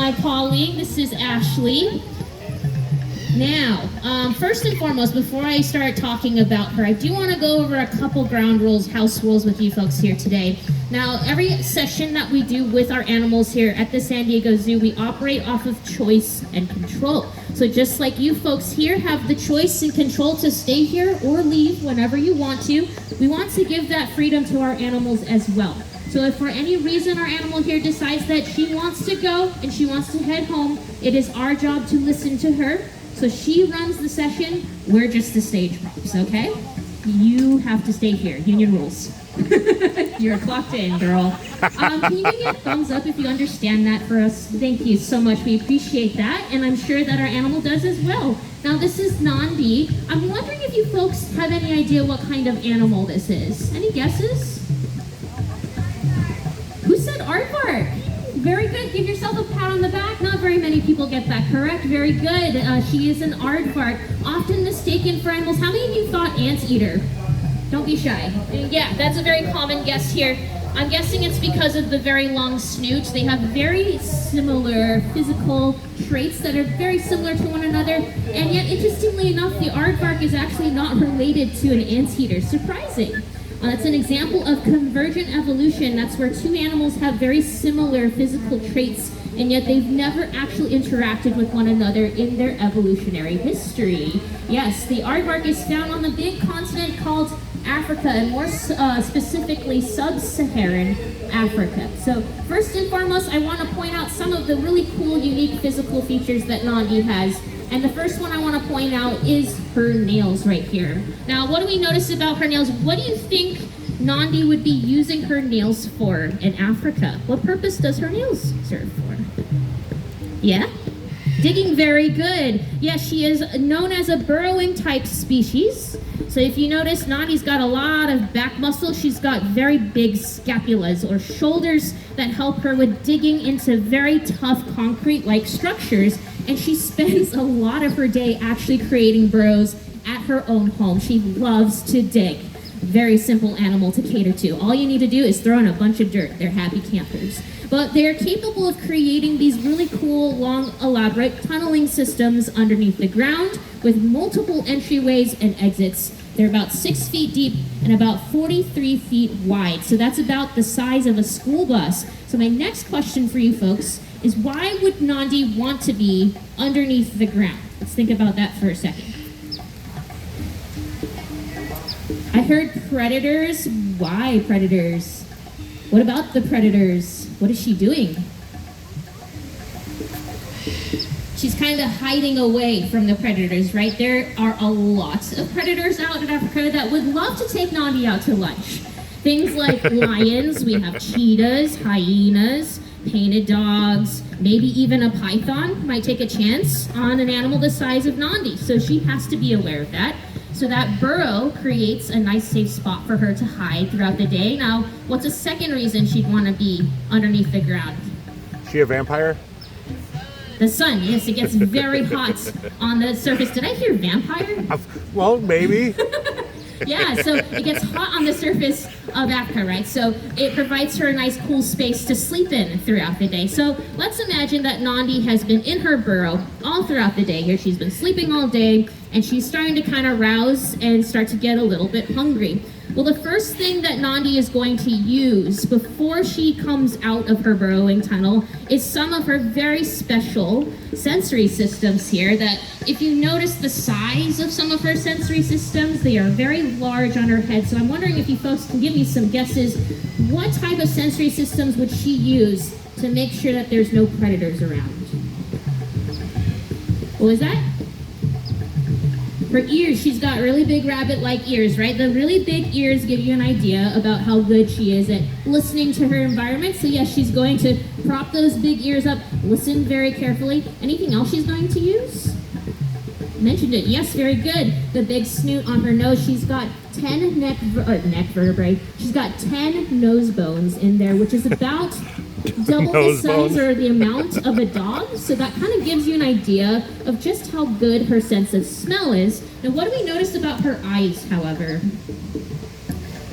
my colleague. This is Ashley. Now, first and foremost, before I start talking about her, I do want to go over a couple ground rules, house rules with you folks here today. Now, every session that we do with our animals here at the San Diego Zoo, we operate off of choice and control. So just like you folks here have the choice and control to stay here or leave whenever you want to, we want to give that freedom to our animals as well. So if for any reason our animal here decides that she wants to go and she wants to head home, it is our job to listen to her. So she runs the session, we're just the stage props, okay? You have to stay here, union rules. You're clocked in, girl. Can you give me a thumbs up if you understand that for us? Thank you so much, we appreciate that, and I'm sure that our animal does as well. Now this is Nandi. I'm wondering if you folks have any idea what kind of animal this is. Any guesses? Who said aardvark? Very good. Give yourself a pat on the back. Not very many people get that correct. Very good. She is an aardvark, often mistaken for animals. How many of you thought anteater? Don't be shy. Yeah, that's a very common guess here. I'm guessing it's because of the very long snoot. They have very similar physical traits that are very similar to one another. And yet, interestingly enough, the aardvark is actually not related to an anteater. Surprising. It's an example of convergent evolution. That's where two animals have very similar physical traits, and yet they've never actually interacted with one another in their evolutionary history. Yes, the aardvark is found on the big continent called Africa, and more specifically sub-Saharan Africa. So first and foremost, I want to point out some of the really cool, unique physical features that Nandi has. And the first one I want to point out is her nails right here. Now, what do we notice about her nails? What do you think Nandi would be using her nails for in Africa? What purpose does her nails serve for? Yeah? Digging, very good. Yes, she is known as a burrowing type species. So if you notice, Nandi's got a lot of back muscle. She's got very big scapulas or shoulders that help her with digging into very tough concrete-like structures. And she spends a lot of her day actually creating burrows at her own home. She loves to dig. Very simple animal to cater to. All you need to do is throw in a bunch of dirt. They're happy campers. But they're capable of creating these really cool, long, elaborate tunneling systems underneath the ground with multiple entryways and exits. They're about 6 feet deep and about 43 feet wide. So that's about the size of a school bus. So my next question for you folks is, why would Nandi want to be underneath the ground? Let's think about that for a second. I heard predators. Why predators? What about the predators? What is she doing? She's kind of hiding away from the predators, right? There are a lot of predators out in Africa that would love to take Nandi out to lunch. Things like lions, we have cheetahs, hyenas, painted dogs, maybe even a python might take a chance on an animal the size of Nandi. So she has to be aware of that. So that burrow creates a nice safe spot for her to hide throughout the day. Now, what's a second reason she'd want to be underneath the ground? She a vampire? The sun, yes, it gets very hot on the surface. Did I hear vampire? Well, maybe. Yeah, so it gets hot on the surface of Africa, right? So it provides her a nice cool space to sleep in throughout the day. So let's imagine that Nandi has been in her burrow all throughout the day here. She's been sleeping all day, and she's starting to kind of rouse and start to get a little bit hungry. Well, the first thing that Nandi is going to use before she comes out of her burrowing tunnel is some of her very special sensory systems here that, if you notice the size of some of her sensory systems, they are very large on her head. So I'm wondering if you folks can give me some guesses. What type of sensory systems would she use to make sure that there's no predators around? What was that? Her ears, she's got really big rabbit-like ears, right? The really big ears give you an idea about how good she is at listening to her environment. So yes, she's going to prop those big ears up, listen very carefully. Anything else she's going to use? Mentioned it, yes, very good. The big snoot on her nose, she's got 10 neck vertebrae. She's got 10 nose bones in there, which is about double the size or the amount of a dog. So that kind of gives you an idea of just how good her sense of smell is. Now, what do we notice about her eyes, however?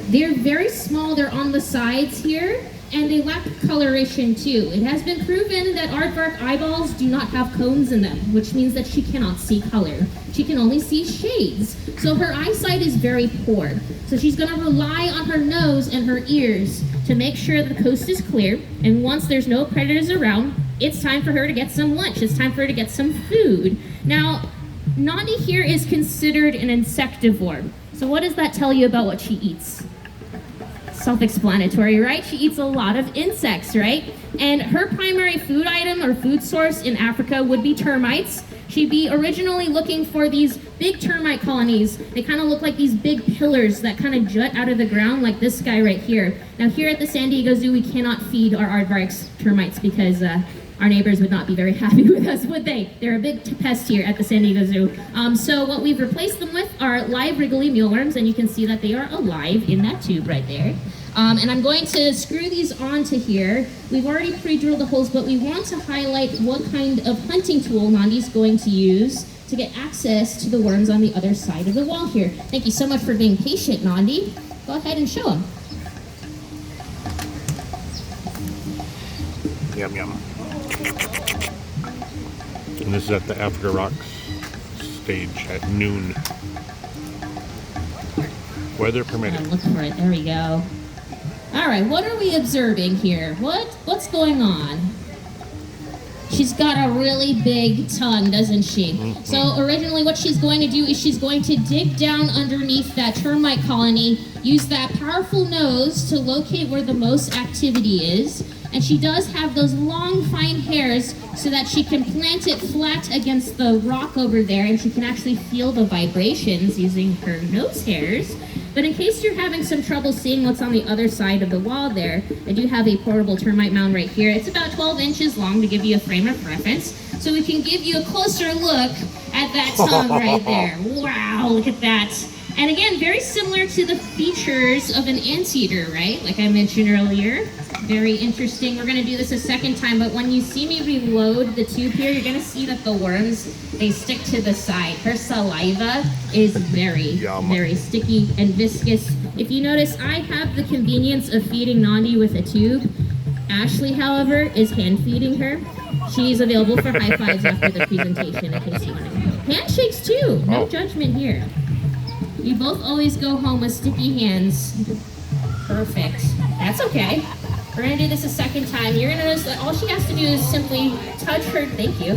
They're very small. They're on the sides here. and they lack coloration too. It has been proven that aardvark eyeballs do not have cones in them, which means that she cannot see color. She can only see shades. So her eyesight is very poor. So she's gonna rely on her nose and her ears to make sure the coast is clear, and once there's no predators around, it's time for her to get some lunch. It's time for her to get some food. Now, Nandi here is considered an insectivore. So what does that tell you about what she eats? Self-explanatory, right? She eats a lot of insects, right? And her primary food item or food source in Africa would be termites. She'd be originally looking for these big termite colonies. They kind of look like these big pillars that kind of jut out of the ground, like this guy right here. Now here at the San Diego Zoo, we cannot feed our aardvarks termites because our neighbors would not be very happy with us, would they? They're a big pest here at the San Diego Zoo. So what we've replaced them with are live wriggly mealworms, and you can see that they are alive in that tube right there. And I'm going to screw these onto here. We've already pre-drilled the holes, but we want to highlight what kind of hunting tool Nandi's going to use to get access to the worms on the other side of the wall here. Thank you so much for being patient, Nandi. Go ahead and show them. Yum, yum. And this is at the After Rocks stage at noon. Weather permitting. Look for it. There we go. All right, what are we observing here? What's going on? She's got a really big tongue, doesn't she? Mm-hmm. So originally what she's going to do is she's going to dig down underneath that termite colony, use that powerful nose to locate where the most activity is. And she does have those long, fine hairs so that she can plant it flat against the rock over there, and she can actually feel the vibrations using her nose hairs. But in case you're having some trouble seeing what's on the other side of the wall there, I do have a portable termite mound right here. It's about 12 inches long to give you a frame of reference. So we can give you a closer look at that tongue right there. Wow, look at that. And again, very similar to the features of an anteater, right? Like I mentioned earlier. Very interesting. We're gonna do this a second time, but when you see me reload the tube here, you're gonna see that the worms, they stick to the side. Her saliva is very sticky and viscous. If you notice, I have the convenience of feeding Nandi with a tube. Ashley, however, is hand feeding her. She's available for high fives after the presentation in case you want to. Handshakes too, no judgment here. You both always go home with sticky hands. Perfect. That's okay. We're gonna do this a second time. You're gonna notice that all she has to do is simply touch her, thank you.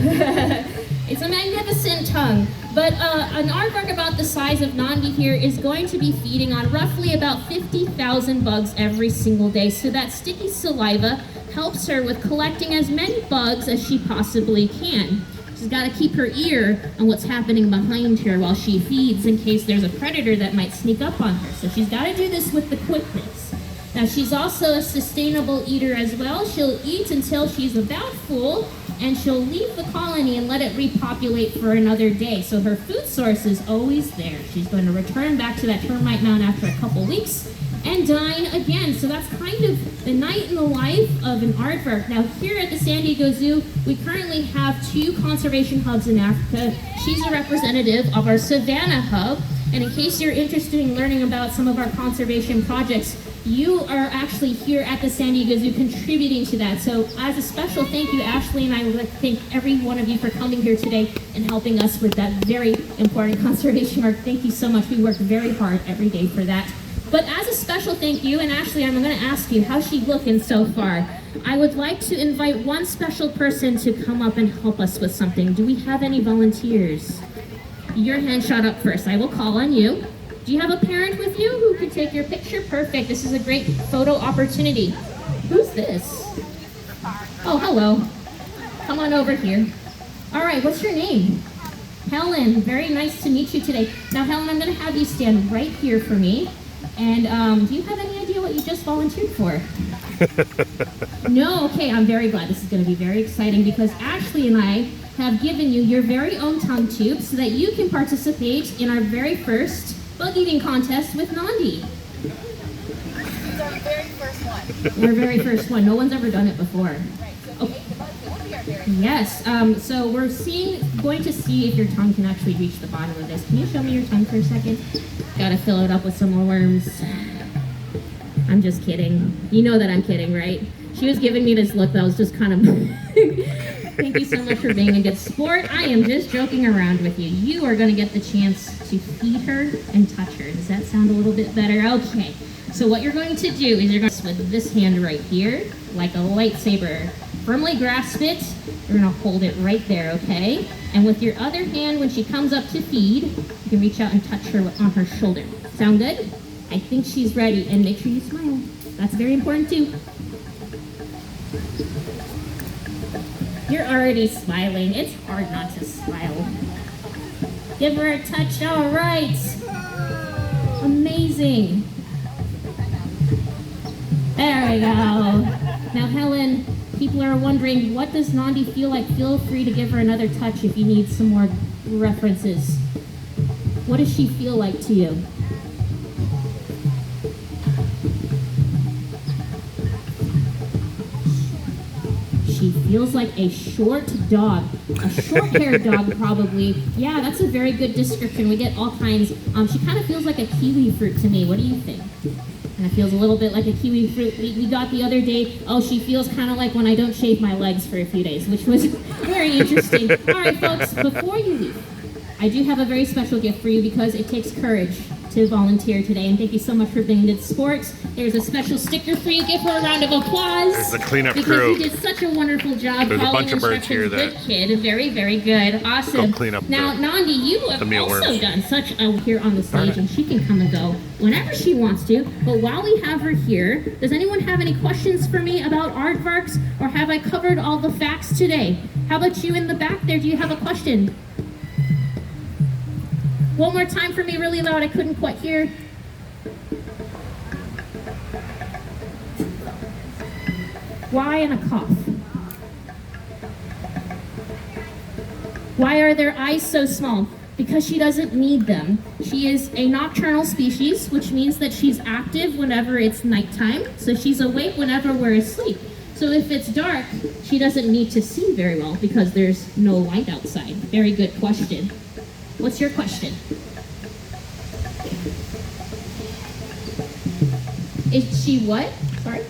It's a magnificent tongue. But an aardvark about the size of Nandi here is going to be feeding on roughly about 50,000 bugs every single day. So that sticky saliva helps her with collecting as many bugs as she possibly can. She's got to keep her ear on what's happening behind her while she feeds in case there's a predator that might sneak up on her. So she's got to do this with the quickness. Now she's also a sustainable eater as well. She'll eat until she's about full, and she'll leave the colony and let it repopulate for another day. So her food source is always there. She's going to return back to that termite mound after a couple weeks and dine again. So that's kind of the night in the life of an aardvark. Now here at the San Diego Zoo, we currently have 2 conservation hubs in Africa. She's a representative of our Savannah hub. And in case you're interested in learning about some of our conservation projects, you are actually here at the San Diego Zoo contributing to that. So as a special thank you, Ashley and I would like to thank every one of you for coming here today and helping us with that very important conservation work. Thank you so much. We work very hard every day for that. But as a special thank you, and Ashley, I'm going to ask you, how's she looking so far? I would like to invite one special person to come up and help us with something. Do we have any volunteers? Your hand shot up first. I will call on you. Do you have a parent with you who could take your picture? Perfect. This is a great photo opportunity. Who's this? Oh, hello. Come on over here. All right, what's your name? Helen. Very nice to meet you today. Now, Helen, I'm going to have you stand right here for me. And do you have any idea what you just volunteered for? No? Okay, I'm very glad. This is going to be very exciting because Ashley and I have given you your very own tongue tube so that you can participate in our very first bug eating contest with Nandi. It's our very first one. Our very first one. No one's ever done it before. Right, so Okay. the bug will be our very Yes. So we're going to see if your tongue can actually reach the bottom of this. Can you show me your tongue for a second? Got to fill it up with some more worms. I'm just kidding. You know that I'm kidding, right? She was giving me this look that was just kind of... Thank you so much for being a good sport. I am just joking around with you. You are going to get the chance to feed her and touch her. Does that sound a little bit better? Okay. So what you're going to do is you're going to, with this hand right here, like a lightsaber, firmly grasp it. You're going to hold it right there, okay? And with your other hand, when she comes up to feed, you can reach out and touch her on her shoulder. Sound good? I think she's ready. And make sure you smile. That's very important too. You're already smiling. It's hard not to smile. Give her a touch. All right. Amazing. There we go. Now, Helen, people are wondering, what does Nandi feel like? Feel free to give her another touch if you need some more references. What does she feel like to you? She feels like a short dog, a short-haired dog probably. Yeah, that's a very good description. We get all kinds. She kind of feels like a kiwi fruit to me. What do you think? And it feels a little bit like a kiwi fruit we got the other day. Oh, she feels kind of like when I don't shave my legs for a few days, which was very interesting. All right, folks, before you leave, I do have a very special gift for you because it takes courage to volunteer today, and thank you so much for being good sports. There's a special sticker for you. Give her a round of applause. There's the cleanup because crew. You did such a wonderful job. There's a bunch of birds Instructions. here that Good kid. Very, very good. Awesome. go clean up now, Nandi, you have also mealworms. done such a here on the stage, and she can come and go whenever she wants to. But while we have her here, does anyone have any questions for me about aardvarks, or have I covered all the facts today? How about you in the back there? Do you have a question? One more time for me, really loud. I couldn't quite hear. Why and a cough? Why are their eyes so small? Because she doesn't need them. She is a nocturnal species, which means that she's active whenever it's nighttime. So she's awake whenever we're asleep. So if it's dark, she doesn't need to see very well because there's no light outside. Very good question. What's your question? Is she what? Sorry?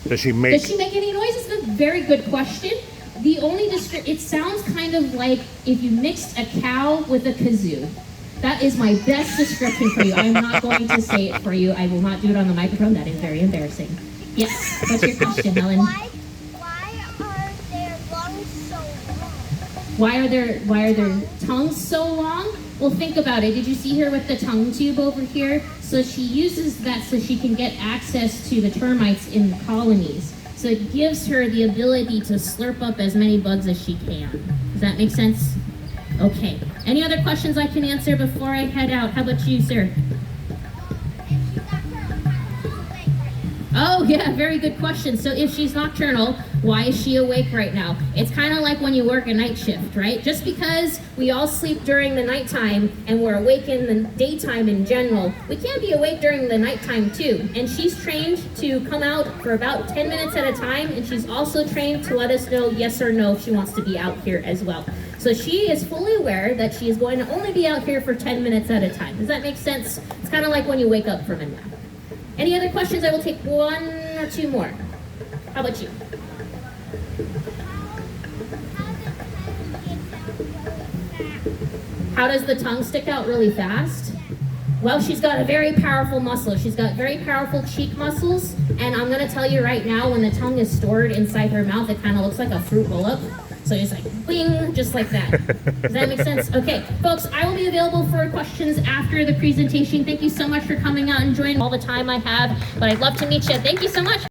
Does she make any noise? It's a very good question. The only it sounds kind of like if you mixed a cow with a kazoo. That is my best description for you. I am not going to say it for you. I will not do it on the microphone. That is very embarrassing. Yes. What's your question, Helen? Why are their lungs so long? Why are their tongues so long? Well, think about it. Did you see her with the tongue tube over here? So she uses that so she can get access to the termites in the colonies. So it gives her the ability to slurp up as many bugs as she can. Does that make sense? Okay. Any other questions I can answer before I head out? How about you, sir? Oh, yeah, very good question. So if she's nocturnal, why is she awake right now? It's kind of like when you work a night shift, right? Just because we all sleep during the nighttime and we're awake in the daytime in general, we can't be awake during the nighttime too. And she's trained to come out for about 10 minutes at a time, and she's also trained to let us know yes or no if she wants to be out here as well. So she is fully aware that she is going to only be out here for 10 minutes at a time. Does that make sense? It's kind of like when you wake up from a nap. Any other questions? I will take one or two more. How about you? How does the tongue stick out really fast? Well, she's got a very powerful muscle. She's got very powerful cheek muscles, and I'm gonna tell you right now, when the tongue is stored inside her mouth, it kind of looks like a fruit roll-up. So it's like, bing, just like that. Does that make sense? Okay, folks, I will be available for questions after the presentation. Thank you so much for coming out and joining all the time I have, but I'd love to meet you. Thank you so much.